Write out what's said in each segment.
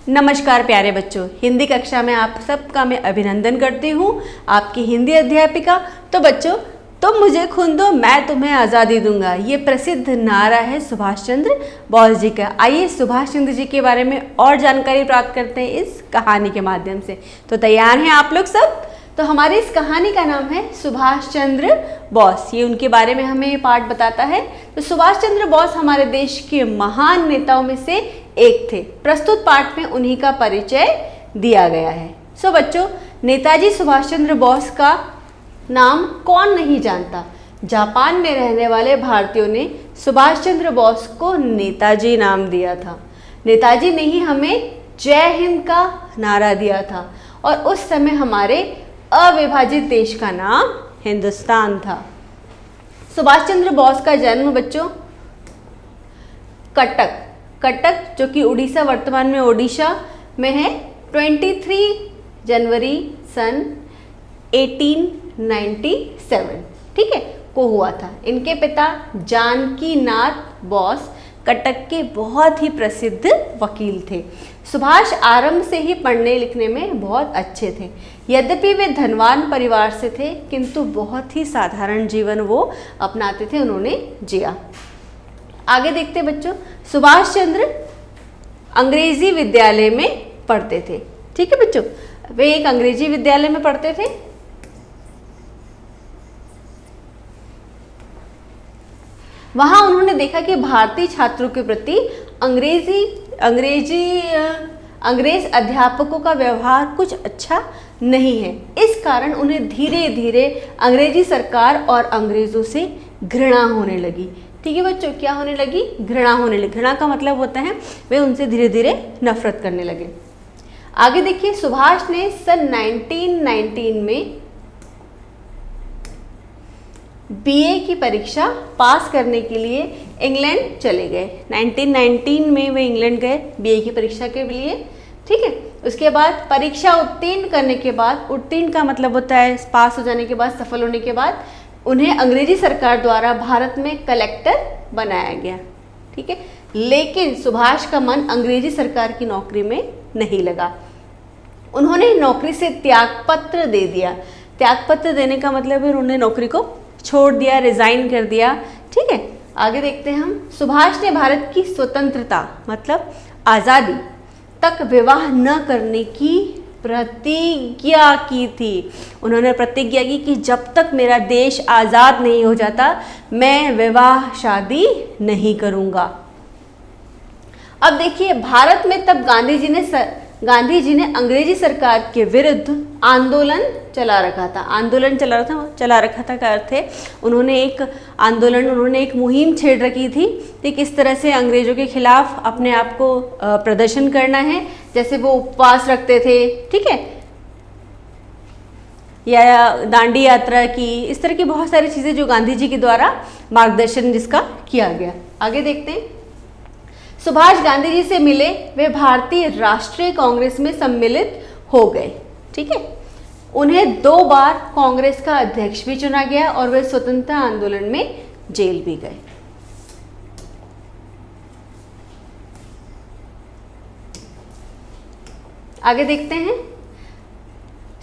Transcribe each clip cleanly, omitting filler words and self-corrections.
नमस्कार प्यारे बच्चों, हिंदी कक्षा में आप सबका मैं अभिनंदन करती हूँ। आपकी हिंदी अध्यापिका। तो बच्चों, तुम मुझे खून दो, मैं तुम्हें आज़ादी दूंगा, ये प्रसिद्ध नारा है सुभाष चंद्र बोस जी का। आइए सुभाष चंद्र जी के बारे में और जानकारी प्राप्त करते हैं इस कहानी के माध्यम से। तो तैयार हैं आप लोग सब? तो हमारी इस कहानी का नाम है सुभाष चंद्र बोस। ये उनके बारे में हमें ये पाठ बताता है। तो सुभाष चंद्र बोस हमारे देश के महान नेताओं में से एक थे। प्रस्तुत पाठ में उन्हीं का परिचय दिया गया है। सो बच्चों, नेताजी सुभाष चंद्र बोस का नाम कौन नहीं जानता। जापान में रहने वाले भारतीयों ने सुभाष चंद्र बोस को नेताजी नाम दिया था। नेताजी ने ही हमें जय हिंद का नारा दिया था और उस समय हमारे अविभाजित देश का नाम हिंदुस्तान था। सुभाष चंद्र बोस का जन्म बच्चों कटक जो कि उड़ीसा, वर्तमान में ओडिशा में है, 23 जनवरी सन 1897, ठीक है, को हुआ था। इनके पिता जानकी नाथ बोस कटक के बहुत ही प्रसिद्ध वकील थे। सुभाष आरंभ से ही पढ़ने लिखने में बहुत अच्छे थे। यद्यपि वे धनवान परिवार से थे, किंतु बहुत ही साधारण जीवन वो अपनाते थे, उन्होंने जिया। आगे देखते बच्चों, सुभाष चंद्र अंग्रेजी विद्यालय में पढ़ते थे। ठीक है बच्चों, वे एक अंग्रेजी विद्यालय में पढ़ते थे। वहां उन्होंने देखा कि भारतीय छात्रों के प्रति अंग्रेज अध्यापकों का व्यवहार कुछ अच्छा नहीं है। इस कारण उन्हें धीरे धीरे अंग्रेजी सरकार और अंग्रेजों से घृणा होने लगी। ठीक है बच्चों, क्या होने लगी? घृणा होने लगी। घृणा का मतलब होता है वे उनसे धीरे धीरे नफरत करने लगे। आगे देखिए, सुभाष ने सन 1919 में बीए की परीक्षा पास करने के लिए इंग्लैंड चले गए। 1919 में वे इंग्लैंड गए बीए की परीक्षा के लिए। ठीक है, उसके बाद परीक्षा उत्तीर्ण करने के बाद, उत्तीर्ण का मतलब होता है पास हो जाने के बाद, सफल होने के बाद, उन्हें अंग्रेजी सरकार द्वारा भारत में कलेक्टर बनाया गया। ठीक है, लेकिन सुभाष का मन अंग्रेजी सरकार की नौकरी में नहीं लगा। उन्होंने नौकरी से त्यागपत्र दे दिया। त्यागपत्र देने का मतलब है उन्होंने नौकरी को छोड़ दिया, रिजाइन कर दिया। ठीक है, आगे देखते हैं हम। सुभाष ने भारत की स्वतंत्रता मतलब आज़ादी तक विवाह न करने की प्रतिज्ञा की थी। उन्होंने प्रतिज्ञा की कि जब तक मेरा देश आज़ाद नहीं हो जाता मैं विवाह शादी नहीं करूँगा। अब देखिए, भारत में तब गांधी जी ने अंग्रेजी सरकार के विरुद्ध आंदोलन चला रखा था। आंदोलन चला रखा था का अर्थ है उन्होंने एक मुहिम छेड़ रखी थी कि किस तरह से अंग्रेजों के खिलाफ अपने आप को प्रदर्शन करना है। जैसे वो उपवास रखते थे, ठीक है, या दांडी यात्रा की, इस तरह की बहुत सारी चीज़ें जो गांधी जी के द्वारा मार्गदर्शन जिसका किया गया। आगे देखते हैं, सुभाष गांधी जी से मिले, वे भारतीय राष्ट्रीय कांग्रेस में सम्मिलित हो गए। ठीक है, उन्हें 2 बार कांग्रेस का अध्यक्ष भी चुना गया और वे स्वतंत्रता आंदोलन में जेल भी गए। आगे देखते हैं,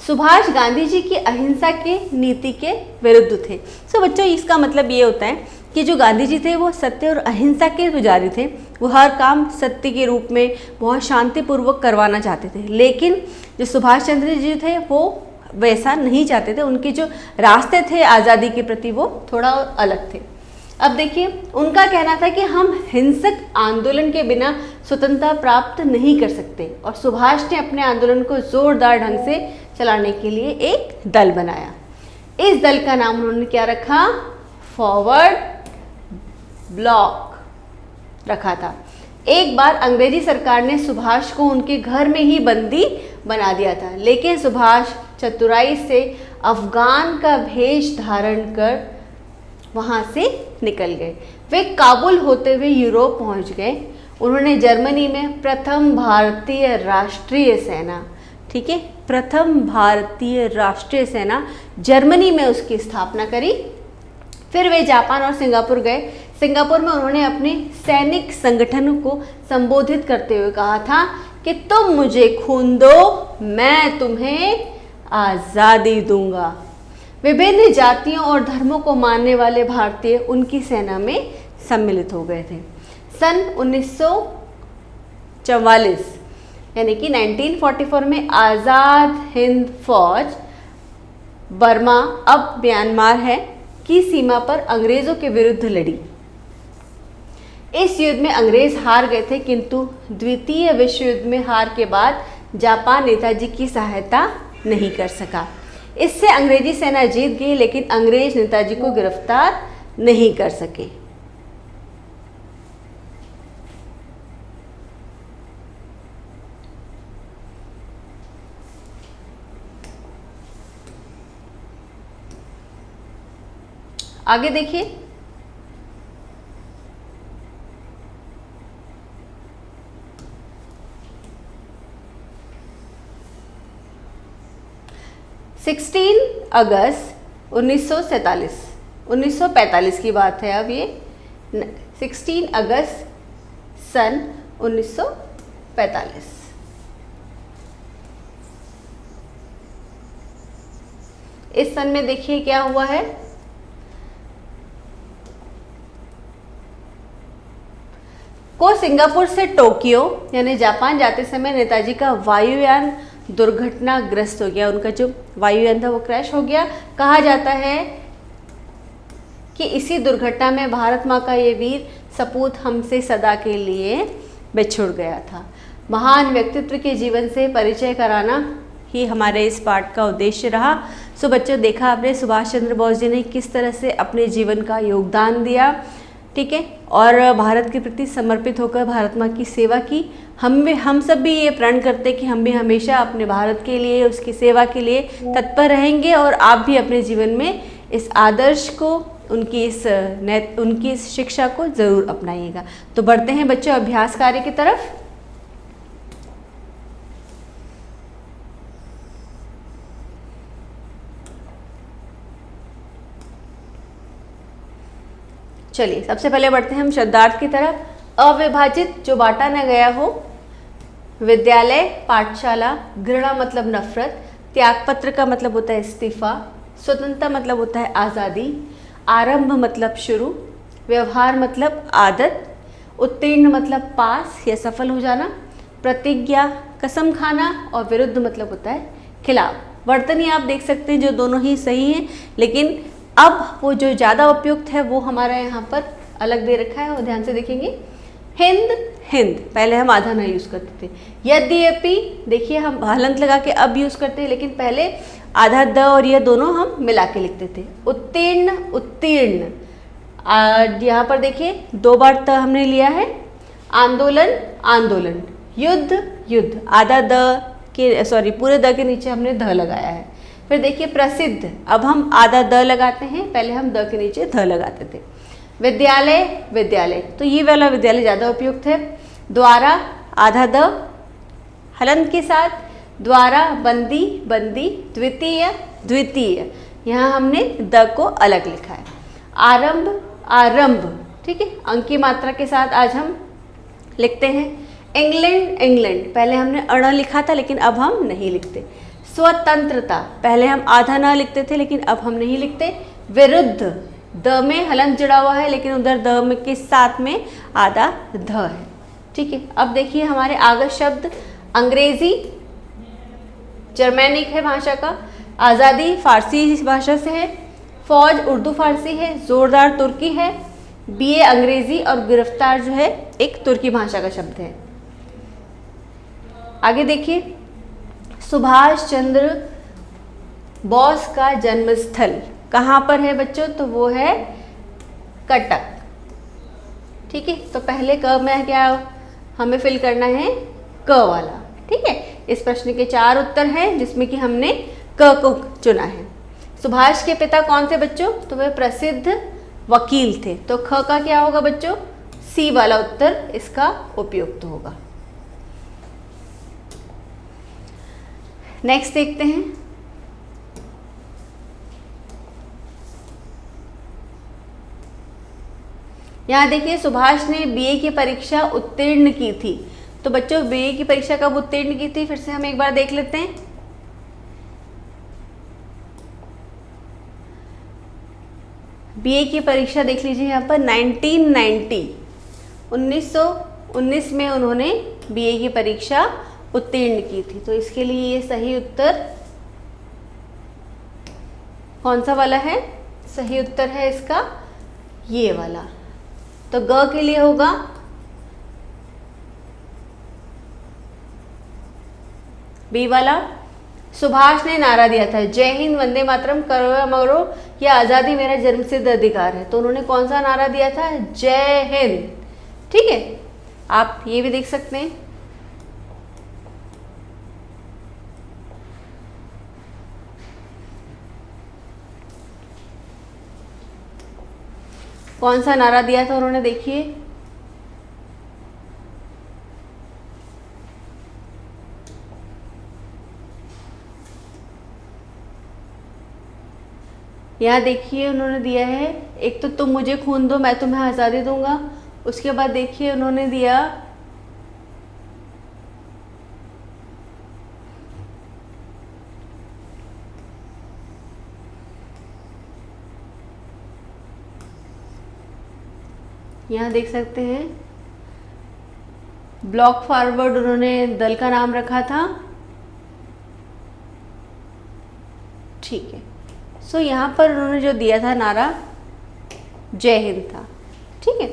सुभाष गांधी जी की अहिंसा के नीति के विरुद्ध थे। सो बच्चों, इसका मतलब ये होता है कि जो गांधी जी थे वो सत्य और अहिंसा के पुजारी थे। वो हर काम सत्य के रूप में बहुत शांतिपूर्वक करवाना चाहते थे। लेकिन जो सुभाष चंद्र जी थे वो वैसा नहीं चाहते थे। उनके जो रास्ते थे आज़ादी के प्रति वो थोड़ा अलग थे। अब देखिए, उनका कहना था कि हम हिंसक आंदोलन के बिना स्वतंत्रता प्राप्त नहीं कर सकते और सुभाष ने अपने आंदोलन को जोरदार ढंग से चलाने के लिए एक दल बनाया। इस दल का नाम उन्होंने क्या रखा? फॉरवर्ड ब्लॉक रखा था। एक बार अंग्रेजी सरकार ने सुभाष को उनके घर में ही बंदी बना दिया था, लेकिन सुभाष चतुराई से अफगान का भेष धारण कर वहां से निकल गए। वे काबुल होते हुए यूरोप पहुंच गए। उन्होंने जर्मनी में प्रथम भारतीय राष्ट्रीय सेना, ठीक है, प्रथम भारतीय राष्ट्रीय सेना जर्मनी में उसकी स्थापना करी। फिर वे जापान और सिंगापुर गए। सिंगापुर में उन्होंने अपने सैनिक संगठन को संबोधित करते हुए कहा था कि तुम मुझे खून दो, मैं तुम्हें आज़ादी दूंगा। विभिन्न जातियों और धर्मों को मानने वाले भारतीय उनकी सेना में सम्मिलित हो गए थे। सन 1944 यानी कि 1944 में आज़ाद हिंद फौज बर्मा, अब म्यांमार है, की सीमा पर अंग्रेज़ों के विरुद्ध लड़ी। इस युद्ध में अंग्रेज हार गए थे, किंतु द्वितीय विश्व युद्ध में हार के बाद जापान नेताजी की सहायता नहीं कर सका। इससे अंग्रेजी सेना जीत गई, लेकिन अंग्रेज नेताजी को गिरफ्तार नहीं कर सके। आगे देखिए, अगस्त 1945 की बात है। अब ये 16 अगस्त सन 1945। इस सन में देखिए क्या हुआ है। को सिंगापुर से टोक्यो यानी जापान जाते समय नेताजी का वायुयान दुर्घटनाग्रस्त हो गया। उनका जो वायुयान था वो क्रैश हो गया। कहा जाता है कि इसी दुर्घटना में भारत माँ का ये वीर सपूत हमसे सदा के लिए बिछुड़ गया था। महान व्यक्तित्व के जीवन से परिचय कराना ही हमारे इस पाठ का उद्देश्य रहा। सो बच्चों, देखा आपने सुभाष चंद्र बोस जी ने किस तरह से अपने जीवन का योगदान दिया, ठीक है, और भारत के प्रति समर्पित होकर भारत माँ की सेवा की। हम सब भी ये प्रण करते कि हम भी हमेशा अपने भारत के लिए, उसकी सेवा के लिए तत्पर रहेंगे, और आप भी अपने जीवन में इस आदर्श को, उनकी इस शिक्षा को ज़रूर अपनाइएगा। तो बढ़ते हैं बच्चों अभ्यास कार्य की तरफ। चलिए सबसे पहले बढ़ते हैं हम शब्दार्थ की तरफ। अविभाजित जो बांटा न गया हो, विद्यालय, पाठशाला, घृणा मतलब नफरत, त्यागपत्र का मतलब होता है इस्तीफा, स्वतंत्रता मतलब होता है आज़ादी, आरंभ मतलब शुरू, व्यवहार मतलब आदत, उत्तीर्ण मतलब पास या सफल हो जाना, प्रतिज्ञा कसम खाना, और विरुद्ध मतलब होता है खिलाफ। वर्तनी आप देख सकते हैं जो दोनों ही सही हैं, लेकिन अब वो जो ज़्यादा उपयुक्त है वो हमारा यहाँ पर अलग दे रखा है, वो ध्यान से देखेंगे। हिंद, हिंद पहले हम आधा न यूज़ करते थे। यद्यपि देखिए हम हलंत लगा के अब यूज़ करते हैं, लेकिन पहले आधा द और ये दोनों हम मिला के लिखते थे। उत्तीर्ण, उत्तीर्ण, यहाँ पर देखिए 2 बार त हमने लिया है। आंदोलन, आंदोलन, युद्ध, युद्ध, आधा द के पूरे द के नीचे हमने ध लगाया है। फिर देखिए प्रसिद्ध, अब हम आधा द लगाते हैं, पहले हम द के नीचे ध लगाते थे। विद्यालय, विद्यालय, तो ये वाला विद्यालय ज़्यादा उपयुक्त है। द्वारा, आधा द हलंत के साथ, द्वारा, बंदी, बंदी, द्वितीय, द्वितीय, यहाँ हमने द को अलग लिखा है। आरंभ, आरंभ, ठीक है, अंक की मात्रा के साथ आज हम लिखते हैं। इंग्लैंड, इंग्लैंड, पहले हमने अण लिखा था लेकिन अब हम नहीं लिखते। स्वतंत्रता, पहले हम आधा न लिखते थे लेकिन अब हम नहीं लिखते। विरुद्ध, द में हलंत जुड़ा हुआ है लेकिन उधर द में के साथ में आधा ध है, ठीक है। अब देखिए हमारे आगे शब्द, अंग्रेजी जर्मैनिक है भाषा का, आज़ादी फारसी भाषा से है, फौज उर्दू फारसी है, जोरदार तुर्की है, बीए अंग्रेजी, और गिरफ्तार जो है एक तुर्की भाषा का शब्द है। आगे देखिए, सुभाष चंद्र बोस का जन्मस्थल कहाँ पर है बच्चों? तो वो है कटक, ठीक है। तो पहले क में क्या हमें फिल करना है? क वाला, ठीक है। इस प्रश्न के 4 उत्तर हैं जिसमें कि हमने क को चुना है। सुभाष के पिता कौन थे बच्चों? तो वे प्रसिद्ध वकील थे। तो ख का क्या होगा बच्चों? सी वाला उत्तर इसका उपयुक्त होगा। नेक्स्ट देखते हैं, यहाँ देखिए सुभाष ने बीए की परीक्षा उत्तीर्ण की थी। तो बच्चों बीए की परीक्षा कब उत्तीर्ण की थी, फिर से हम एक बार देख लेते हैं। बीए की परीक्षा देख लीजिए यहाँ पर 1919 में उन्होंने बीए की परीक्षा उत्तीर्ण की थी। तो इसके लिए ये सही उत्तर कौन सा वाला है, सही उत्तर है इसका ये वाला। तो ग के लिए होगा बी वाला। सुभाष ने नारा दिया था जय हिंद वंदे मातरम करो या मरो, यह आज़ादी मेरा जन्मसिद्ध अधिकार है। तो उन्होंने कौन सा नारा दिया था, जय हिंद। ठीक है, आप ये भी देख सकते हैं। कौन सा नारा दिया था उन्होंने, देखिए यहाँ देखिए उन्होंने दिया है, एक तो तुम मुझे खून दो मैं तुम्हें आज़ादी दूंगा। उसके बाद देखिए उन्होंने दिया यहाँ देख सकते हैं ब्लॉक फॉरवर्ड, उन्होंने दल का नाम रखा था। ठीक है, सो यहाँ पर उन्होंने जो दिया था नारा जय हिंद था। ठीक है,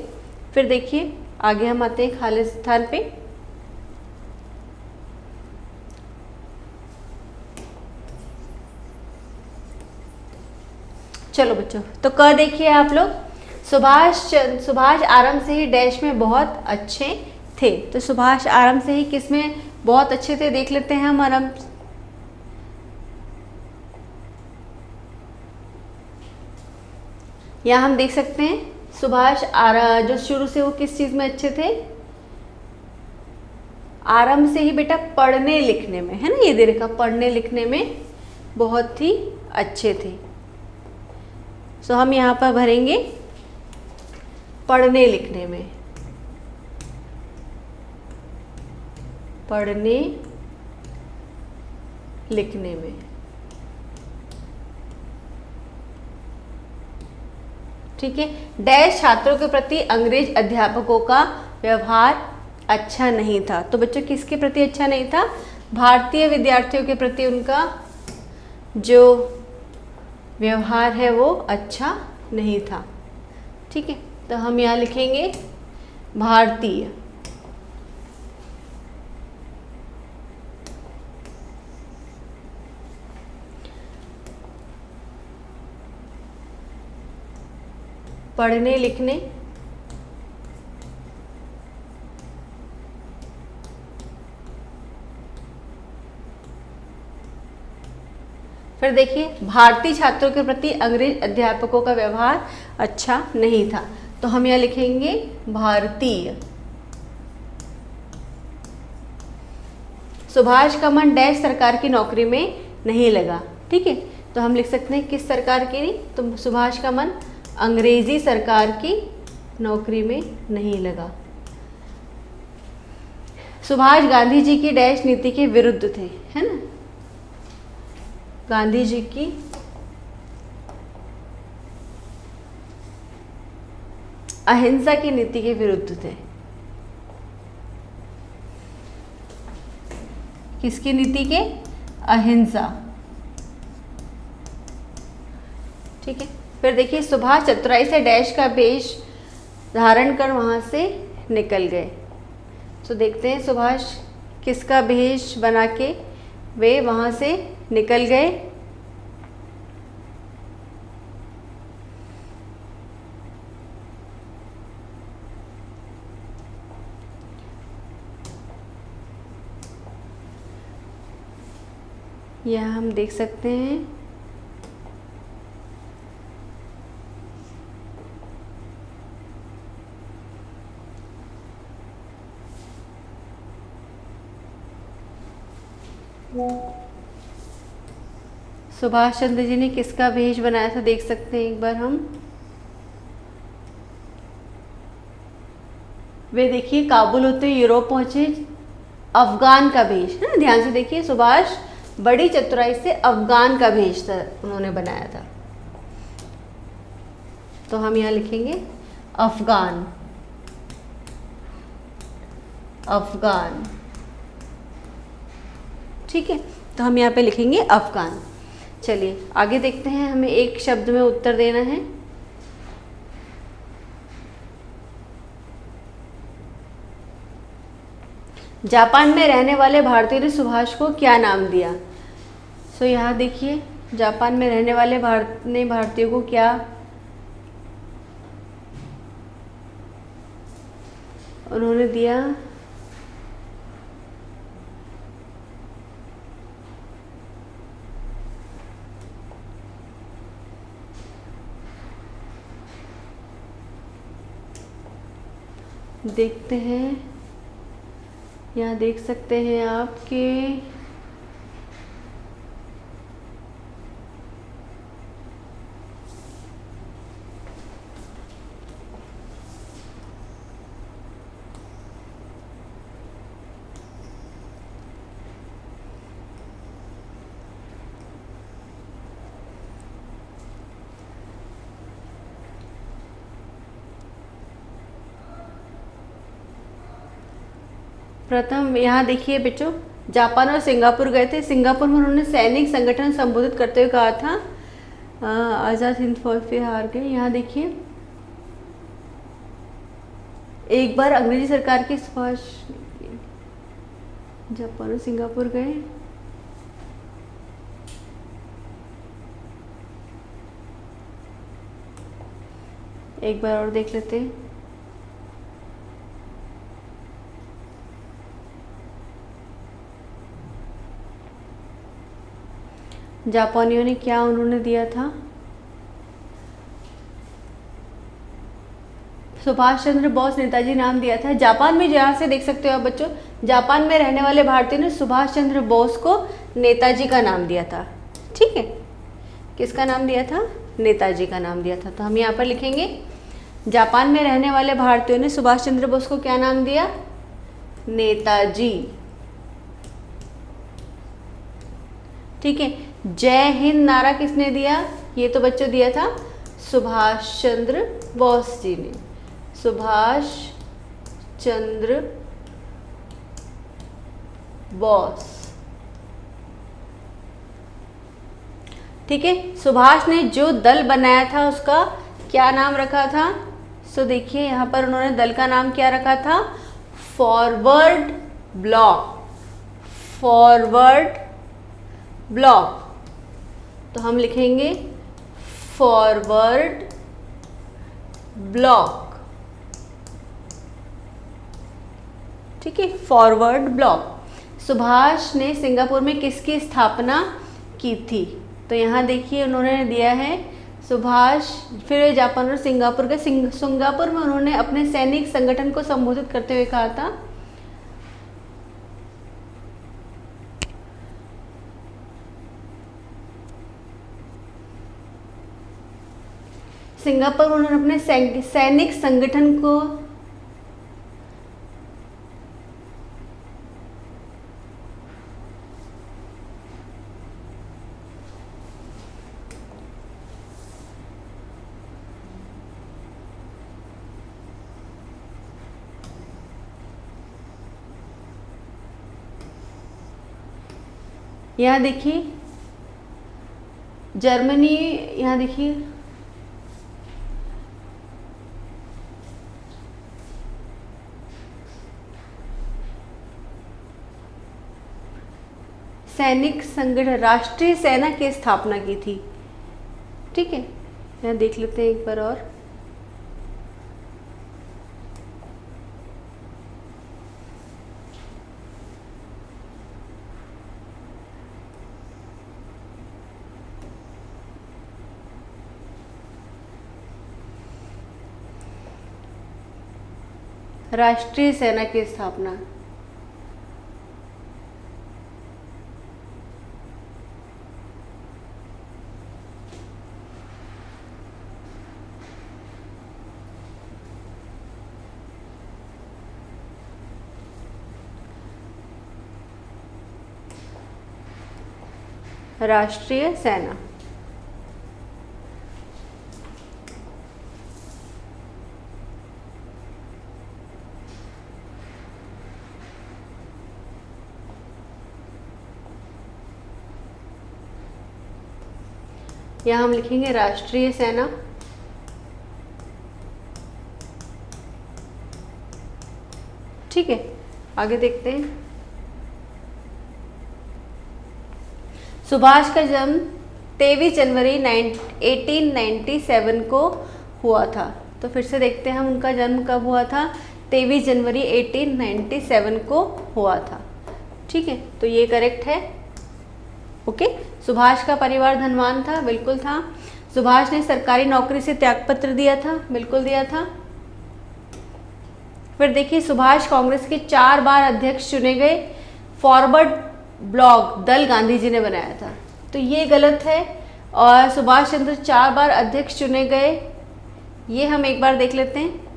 फिर देखिए आगे हम आते हैं खालिस्तान पे। चलो बच्चों, तो क देखिए आप लोग, सुभाष आरंभ से ही डैश में बहुत अच्छे थे। तो सुभाष आरंभ से ही किस में बहुत अच्छे थे, देख लेते हैं हम आरंभ। यहाँ हम देख सकते हैं सुभाष जो शुरू से वो किस चीज़ में अच्छे थे, आरंभ से ही बेटा पढ़ने लिखने में, है ना, ये दे रखा पढ़ने लिखने में बहुत ही अच्छे थे। सो हम यहाँ पर भरेंगे पढ़ने लिखने में, पढ़ने लिखने में। ठीक है, डैश छात्रों के प्रति अंग्रेज अध्यापकों का व्यवहार अच्छा नहीं था। तो बच्चों किसके प्रति अच्छा नहीं था, भारतीय विद्यार्थियों के प्रति उनका जो व्यवहार है वो अच्छा नहीं था। ठीक है, तो हम यहाँ लिखेंगे भारतीय। पढ़ने लिखने फिर देखिए भारतीय छात्रों के प्रति अंग्रेज अध्यापकों का व्यवहार अच्छा नहीं था। तो हम यहाँ लिखेंगे भारतीय। सुभाष का मन डैश सरकार की नौकरी में नहीं लगा। ठीक है, तो हम लिख सकते हैं किस सरकार की नहीं, तो सुभाष का मन अंग्रेजी सरकार की नौकरी में नहीं लगा। सुभाष गांधी जी की डैश नीति के विरुद्ध थे, है ना, गांधी जी की अहिंसा की नीति के विरुद्ध थे। किसकी नीति के, अहिंसा। ठीक है, फिर देखिए सुभाष चतुराई से डैश का वेश धारण कर वहां से निकल गए। तो देखते हैं सुभाष किसका वेश बना के वे वहां से निकल गए। यह हम देख सकते हैं सुभाष चंद्र जी ने किसका वेश बनाया था, देख सकते हैं एक बार हम। वे देखिए काबुल होते यूरोप पहुंचे अफगान का भेष, है ना, ध्यान से देखिए, सुभाष बड़ी चतुराई से अफगान का भेष था उन्होंने बनाया था। तो हम यहाँ लिखेंगे अफगान, अफगान, ठीक है। तो हम यहाँ पे लिखेंगे अफगान। चलिए आगे देखते हैं, हमें एक शब्द में उत्तर देना है। जापान में रहने वाले भारतीय ने सुभाष को क्या नाम दिया? सो यहाँ देखिए, जापान में रहने वाले भारतीयों को क्या उन्होंने दिया? देखते हैं, यहाँ देख सकते हैं आपके प्रथम, यहाँ देखिए बच्चों, जापान और सिंगापुर गए थे। सिंगापुर में उन्होंने सैनिक संगठन संबोधित करते हुए कहा था आज़ाद हिंद फौज पे हार गए। यहाँ देखिए, एक बार अंग्रेजी सरकार की सुभाष, जापान और सिंगापुर गए। एक बार और देख लेते हैं। जापानियों ने क्या उन्होंने दिया था? सुभाष चंद्र बोस, नेताजी नाम दिया था। जापान में, जहाँ से देख सकते हो आप बच्चों, जापान में रहने वाले भारतीयों ने सुभाष चंद्र बोस को नेताजी का नाम दिया था। ठीक है, किसका नाम दिया था? नेताजी का नाम दिया था। तो हम यहाँ पर लिखेंगे, जापान में रहने वाले भारतीयों ने सुभाष चंद्र बोस को क्या नाम दिया? नेताजी। ठीक है। जय हिंद नारा किसने दिया? ये तो बच्चों दिया था सुभाष चंद्र बोस जी ने। सुभाष चंद्र बोस। ठीक है। सुभाष ने जो दल बनाया था उसका क्या नाम रखा था? सो देखिए यहाँ पर उन्होंने दल का नाम क्या रखा था? Forward block. Forward block. तो हम लिखेंगे फॉरवर्ड ब्लॉक। ठीक है, फॉरवर्ड ब्लॉक। सुभाष ने सिंगापुर में किसकी स्थापना की थी? तो यहाँ देखिए उन्होंने दिया है सुभाष, फिर जापान और सिंगापुर के सिंगापुर में उन्होंने अपने सैनिक संगठन को संबोधित करते हुए कहा था, सिंगापुर में उन्होंने अपने सैनिक संगठन को यहाँ देखिए जर्मनी, यहाँ देखिए सैनिक संगठन, राष्ट्रीय सेना की स्थापना की थी। ठीक है, यहाँ देख लेते हैं एक बार और। राष्ट्रीय सेना की स्थापना, राष्ट्रीय सेना। यहाँ हम लिखेंगे राष्ट्रीय सेना। ठीक है, आगे देखते हैं। सुभाष का जन्म 23 जनवरी 1897 को हुआ था। तो फिर से देखते हैं हम उनका जन्म कब हुआ था। 23 जनवरी 1897 को हुआ था। ठीक है, तो ये करेक्ट है। ओके, सुभाष का परिवार धनवान था, बिल्कुल था। सुभाष ने सरकारी नौकरी से त्यागपत्र दिया था, बिल्कुल दिया था। फिर देखिए, सुभाष कांग्रेस के 4 बार अध्यक्ष चुने गए। फॉरवर्ड ब्लॉक दल गांधी जी ने बनाया था, तो ये गलत है। और सुभाष चंद्र 4 बार अध्यक्ष चुने गए, ये हम एक बार देख लेते हैं।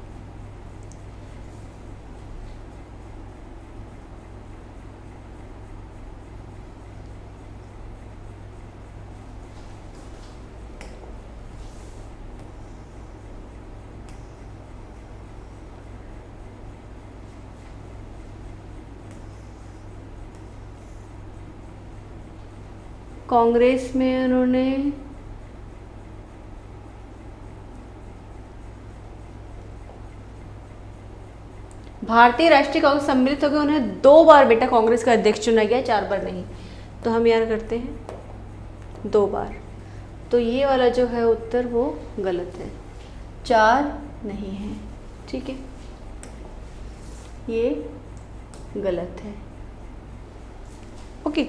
कांग्रेस में उन्होंने भारतीय राष्ट्रीय कांग्रेस सम्मिलित होकर उन्हें 2 बार बेटा कांग्रेस का अध्यक्ष चुना गया, 4 बार नहीं। तो हम याद करते हैं 2 बार। तो ये वाला जो है उत्तर वो गलत है, 4 नहीं है। ठीक है, ये गलत है। ओके,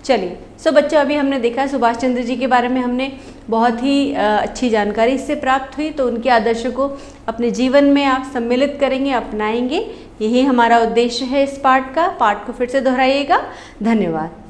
चलिए। सो बच्चों, अभी हमने देखा सुभाष चंद्र जी के बारे में, हमने बहुत ही अच्छी जानकारी इससे प्राप्त हुई। तो उनके आदर्शों को अपने जीवन में आप सम्मिलित करेंगे, अपनाएंगे, यही हमारा उद्देश्य है इस पाठ का। पाठ को फिर से दोहराइएगा। धन्यवाद।